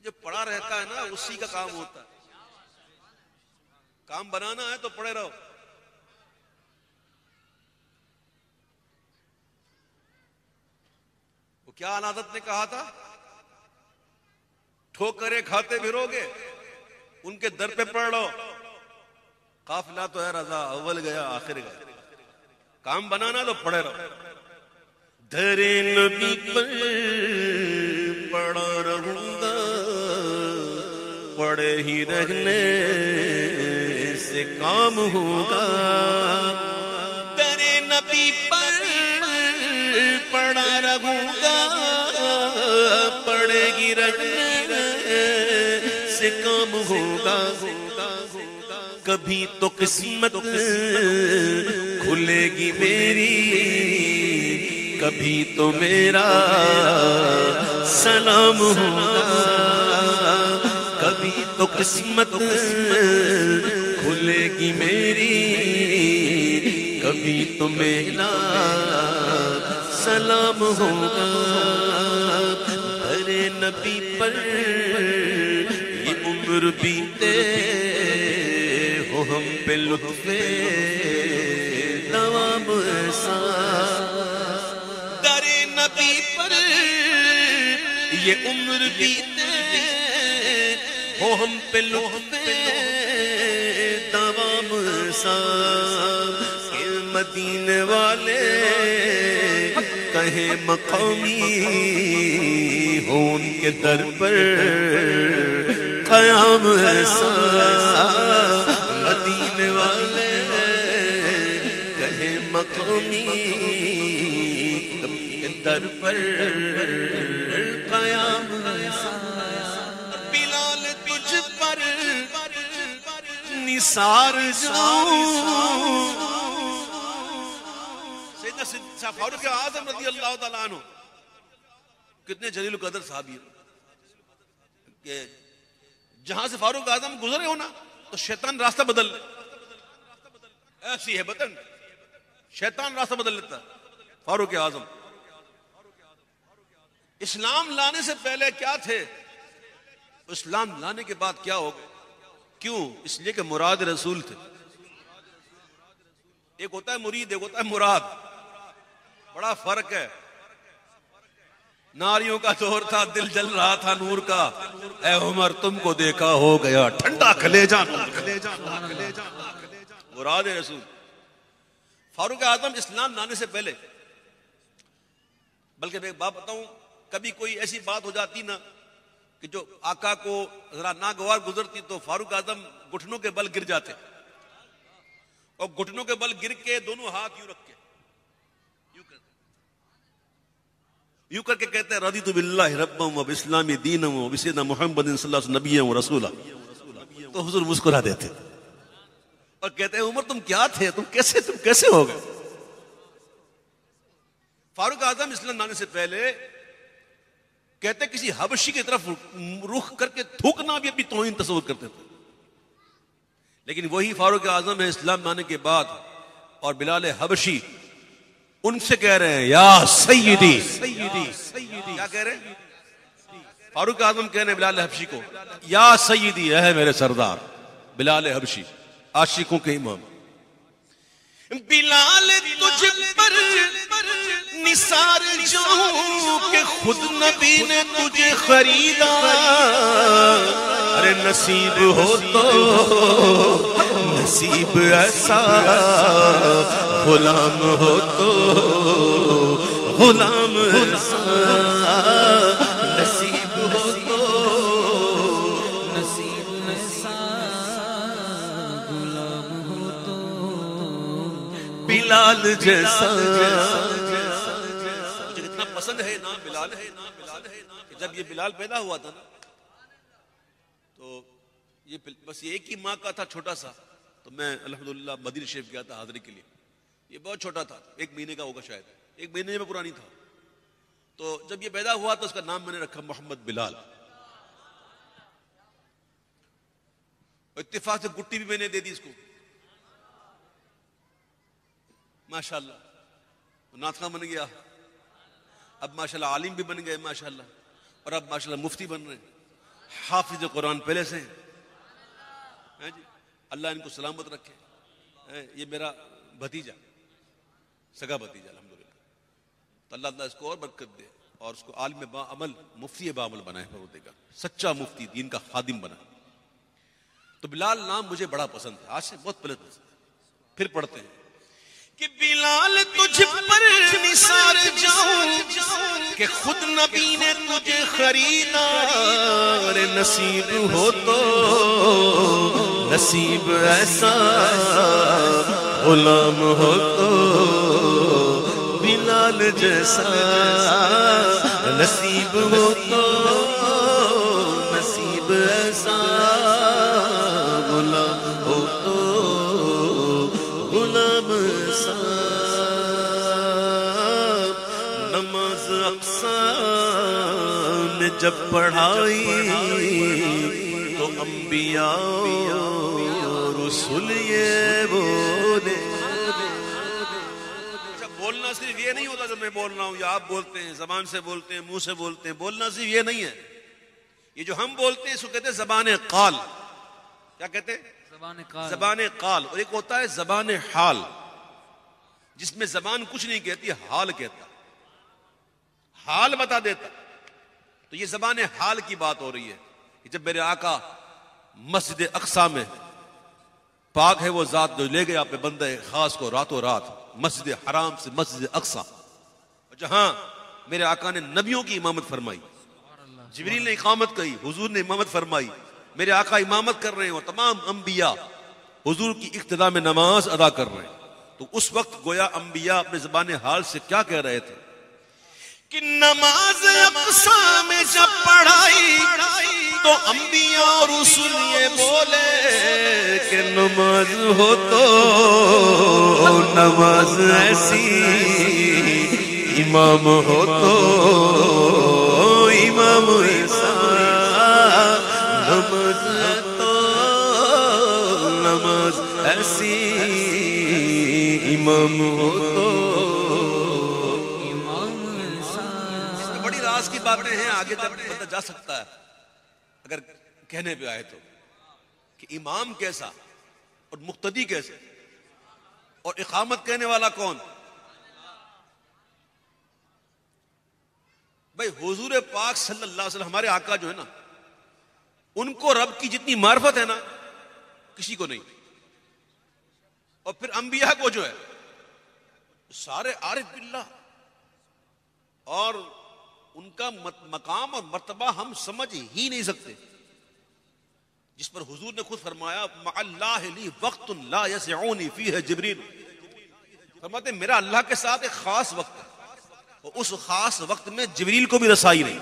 جو پڑا رہتا ہے نا اسی کا کام ہوتا ہے. کام بنانا ہے تو پڑے رہو. وہ کیا عنادت نے کہا تھا؟ ٹھوکریں کھاتے پھرو گے ان کے در پہ پڑ لو. قافلہ تو ہے رضا، اول گیا آخر گیا. کام بنانا تو پڑے رہو. در نبی پر پڑا رہوں گا، پڑے ہی رہنے سے کام ہوگا. در نبی پر پڑا رہوں گا، پڑے ہی رہنے سے کام ہوگا. کبھی تو قسمت کھلے گی میری، کبھی تو میرا سلام ہوگا. کبھی تو قسمت کھلے گی میری، کبھی تو میرا سلام ہوگا. ارے نبی پر یہ عمر بیتے ہو ہم پہ لطف دوام ایسا. در نبی پر یہ عمر بیتے ہو ہم پہ لطف دوام ایسا. کہ مدینے والے کہیں مقامی ہو ان کے در پر قیام ایسا. مدینے والے کہیں مقامی کے در پر قیام ایسا. بلال تجھ پر نثار جاؤں. سیدنا فاروق اعظم رضی اللہ تعالیٰ عنہ کتنے جلیل القدر صحابی ہیں کہ جہاں سے فاروق اعظم گزرے ہونا تو شیطان راستہ بدل لے. ایسی ہے بطن شیطان راستہ بدل لیتا. فاروق اعظم اسلام لانے سے پہلے کیا تھے، اسلام لانے کے بعد کیا ہو گئے. کیوں؟ اس لیے کہ مراد رسول تھے. ایک ہوتا ہے مرید، ایک ہوتا ہے مراد. بڑا فرق ہے. ناریوں کا دور تھا، دل جل رہا تھا نور کا. اے عمر تم کو دیکھا ہو گیا ٹھنڈا کلیجہ. مراد رسول. فاروق اعظم اسلام لانے سے پہلے، بلکہ میں ایک بات بتاؤں، کبھی کوئی ایسی بات ہو جاتی نا کہ جو آقا کو ذرا ناگوار گزرتی تو فاروق اعظم گھٹنوں کے بل گر جاتے، اور گھٹنوں کے بل گر کے دونوں ہاتھ یوں رکھ کے یوں کر کے کہتے ہیں رضیت باللہ ربا وبالاسلام دینا وبسیدنا محمد صلی اللہ علیہ وسلم نبیا ورسولا. تو حضور مسکرا دیتے اور کہتے ہیں عمر تم کیا تھے، تم کیسے ہو گئے. فاروق اعظم اسلام لانے سے پہلے کہتے کسی حبشی کی طرف رخ کر کے تھوکنا بھی اپنی توہین تصور کرتے تھے. لیکن وہی فاروق اعظم ہے اسلام لانے کے بعد، اور بلال حبشی ان سے کہہ رہے ہیں یا سیدی. کیا کہہ رہے ہیں؟ فاروق اعظم کہہ رہے ہیں بلال حبشی کو یا سیدی، اے میرے سردار. بلال حبشی عاشقوں کے امام. بلال تجھ پر نثار جاؤں کہ خود نبی نے تجھے خریدا. ارے نصیب ہو تو نصیب ایسا، غلام ہو تو غلام ایسا. نصیب ہو تو نصیب ایسا، غلام ہو تو بلال جیسا. مجھے اتنا پسند ہے نام بلال ہے کہ جب یہ بلال پیدا ہوا تھا نا تو یہ بس ایک ہی ماں کا تھا چھوٹا سا. تو میں الحمدللہ مدینہ شریف گیا تھا حاضری کے لیے. یہ بہت چھوٹا تھا، 1 مہینے کا ہوگا شاید، 1 مہینے میں پرانی تھا. تو جب یہ پیدا ہوا تو اس کا نام میں نے رکھا محمد بلال. اتفاق سے گٹی بھی میں نے دے دی اس کو. ماشاءاللہ نعت خواں بن گیا، اب ماشاءاللہ عالم بھی بن گئے ماشاءاللہ، اور اب ماشاءاللہ مفتی بن رہے ہیں. حافظ قرآن پہلے سے ہیں جی، اللہ ان کو سلامت رکھے. یہ میرا بھتیجا، سگا بھتیجا الحمدللہ، تو اللہ تعالیٰ اس کو اور برکت دے اور اس کو عالم با عمل، مفتی با عمل بنائے، پروردگار سچا مفتی، دین کا خادم بنائے. تو بلال نام مجھے بڑا پسند ہے، آج سے بہت پہلے پسند ہے. پھر پڑھتے ہیں کہ بلال تجھ پر نثار جاؤں کہ خود نبی نے تجھے خریدا، ارے نصیب ہو تو نصیب ایسا، غلام ہو تو بلال جیسا، نصیب ہو تو نصیب ایسا، غلام ہو تو غلام ایسا. نماز اقصی نے جب پڑھائی تو انبیاء رسول یہ بولے. بولنا صرف یہ نہیں ہوتا جو میں بول رہا ہوں یا آپ بولتے ہیں، زبان سے بولتے ہیں، منہ سے بولتے ہیں. بولنا صرف یہ نہیں ہے، یہ جو ہم بولتے ہیں اس کو کہتے ہیں زبان قال. کیا کہتے ہیں؟ زبان قال. اور ایک ہوتا ہے زبان حال، جس میں زبان کچھ نہیں کہتی، حال کہتا، حال بتا دیتا. تو یہ زبان حال کی بات ہو رہی ہے کہ جب میرے آقا مسجد اقصی میں، پاک ہے وہ ذات جو لے گیا اپنے بندہ خاص کو راتوں رات مسجد حرام سے مسجد اقصی، جہاں میرے آقا نے نبیوں کی امامت فرمائی، جبریل نے اقامت کی، حضور نے امامت فرمائی، میرے آقا امامت کر رہے ہیں اور تمام انبیاء حضور کی اقتداء میں نماز ادا کر رہے ہیں. تو اس وقت گویا انبیاء اپنے زبان حال سے کیا کہہ رہے تھے کہ نماز اقصی میں جب پڑھائی تو انبیاء اور رسول یہ بولے کہ نماز ہو تو نماز ایسی، امام ہو تو امام ایسا، نماز تو نماز ایسی، امام ہو تو امام ایسا. اس میں بڑی راز کی باتیں ہیں، آگے تک بندہ جا سکتا ہے اگر کہنے پہ آئے تو، کہ امام کیسا اور مقتدی کیسا اور اقامت کہنے والا کون. بھائی حضور پاک صلی اللہ علیہ وسلم ہمارے آقا جو ہے نا، ان کو رب کی جتنی معرفت ہے نا کسی کو نہیں. اور پھر انبیاء کو جو ہے سارے عارف باللہ، اور ان کا مقام اور مرتبہ ہم سمجھ ہی نہیں سکتے، جس پر حضور نے خود فرمایا مع اللہ لی وقت لا یسعنی فیہ جبریل. فرماتے ہیں میرا اللہ کے ساتھ ایک خاص وقت ہے، اور اس خاص وقت میں جبریل کو بھی رسائی نہیں.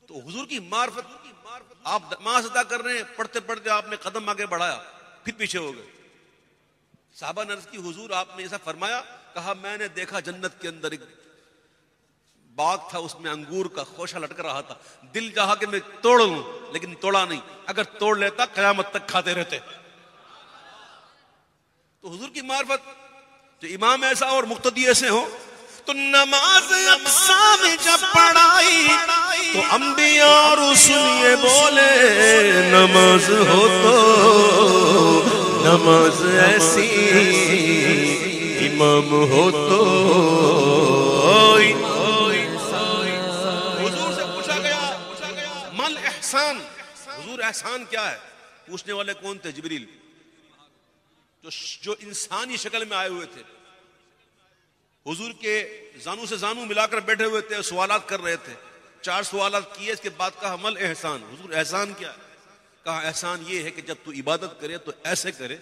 تو حضور کی معرفت، آپ نماز ادا کر رہے ہیں، پڑھتے پڑھتے آپ نے قدم آگے بڑھایا پھر پیچھے ہو گئے. صحابہ نے عرض کی حضور آپ نے ایسا فرمایا؟ کہا میں نے دیکھا جنت کے اندر ایک باغ تھا، اس میں انگور کا خوشہ لٹک رہا تھا، دل چاہا کہ میں توڑ لوں لیکن توڑا نہیں، اگر توڑ لیتا قیامت تک کھاتے رہتے. تو حضور کی معرفت، جو امام ایسا اور مقتدی ایسے ہوں. تو نماز اقصی میں جب پڑھائی تو انبیاء اور رسول یہ بولے نماز ہو تو نماز ایسی، امام ہو تو. حضور سے پوچھا گیا مل احسان، حضور احسان کیا ہے؟ پوچھنے والے کون تھے؟ جبریل، جو انسانی شکل میں آئے ہوئے تھے، حضور کے زانو سے زانو ملا کر بیٹھے ہوئے تھے، سوالات کر رہے تھے. 4 سوالات کیے، اس کے بعد کہا مل احسان. حضور احسان کیا ہے؟ کہا احسان یہ ہے کہ جب تو عبادت کرے تو ایسے کرے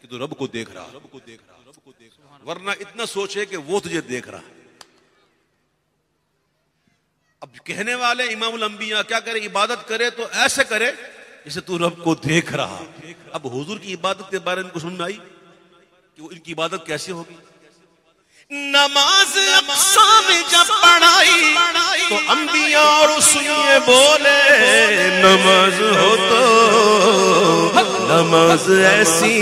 کہ تو رب کو دیکھ رہا، ورنہ اتنا سوچے کہ وہ تجھے دیکھ رہا. اب کہنے والے امام الانبیاء کیا کرے؟ عبادت کرے تو ایسے کرے جیسے تو رب کو دیکھ رہا. اب حضور کی عبادت کے بارے میں کچھ سمجھ میں آئی کہ ان کی عبادت کیسے ہوگی؟ نماز اقصی میں جب پڑھائی تو انبیاء اور رسول یہ بولے نماز ہو تو نماز ایسی،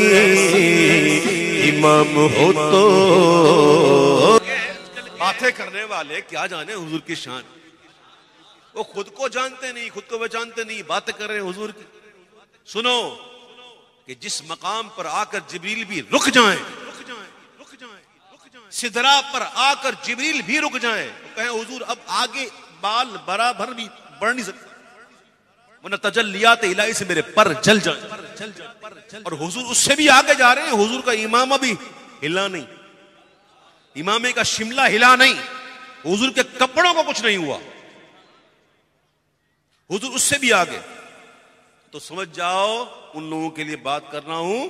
امام ہو تو. باتیں کرنے والے کیا جانے حضور کی شان. وہ خود کو جانتے نہیں، خود کو پہچانتے نہیں، باتیں کر رہے ہیں حضور کی. سنو کہ جس مقام پر آ کر جبریل بھی رک جائیں، سدرا پر آ کر جبریل بھی رک جائیں، کہیں حضور اب آگے بال برابر بھی بڑھ نہیں سکتے، ورنہ تجلیات الہی سے میرے پر جل جائیں. اور حضور اس سے بھی آگے جا رہے ہیں. حضور کا امامہ بھی ہلا نہیں، امامے کا شملہ ہلا نہیں، حضور کے کپڑوں کو کچھ نہیں ہوا، حضور اس سے بھی آگے. تو سمجھ جاؤ ان لوگوں کے لیے بات کر رہا ہوں،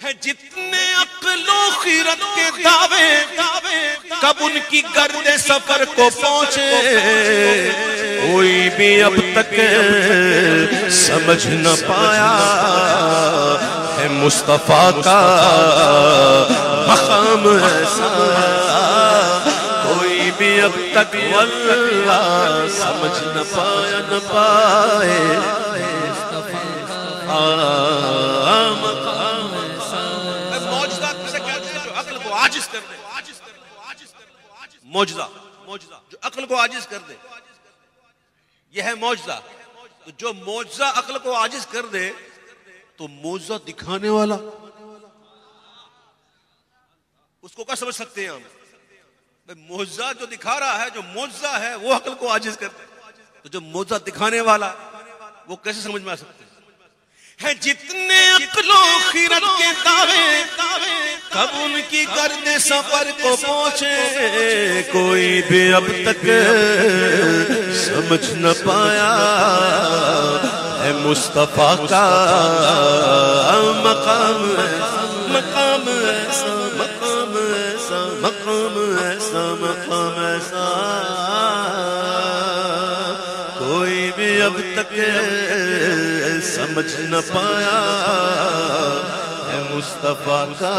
ہے جتنے عقل و خیرت کے دعوے کب ان کی گرد سفر کو پہنچے، کوئی بھی اب تک سمجھ نہ پایا ہے مصطفیٰ کا مقام ایسا، کوئی بھی اب تک واللہ سمجھ نہ پایا نہ پائے مقام ایسا. معجزہ کسے کہتے ہیں؟ جو عقل کو عاجز کر دے. معجزہ جو عقل کو عاجز کر دے، یہ ہے معجزہ. تو جو معجزہ عقل کو عاجز کر دے تو معجزہ دکھانے والا اس کو کیا سمجھ سکتے ہیں ہم؟ معجزہ جو دکھا رہا ہے، جو معجزہ ہے وہ عقل کو عاجز کر دے، تو جو معجزہ دکھانے والا وہ کیسے سمجھ میں آ سکتے ہیں؟ ہے جتنے عقل و خیرت کے دعوے کب ان کی گرد سفر کو پہنچے، کوئی بھی اب تک سمجھ نہ پایا ہے مصطفیٰ کا مقام ایسا، مقام ایسا، مقام ایسا، مقام ایسا، مقام ایسا. کوئی بھی اب تک سمجھ نہ پایا ہے مصطفیٰ کا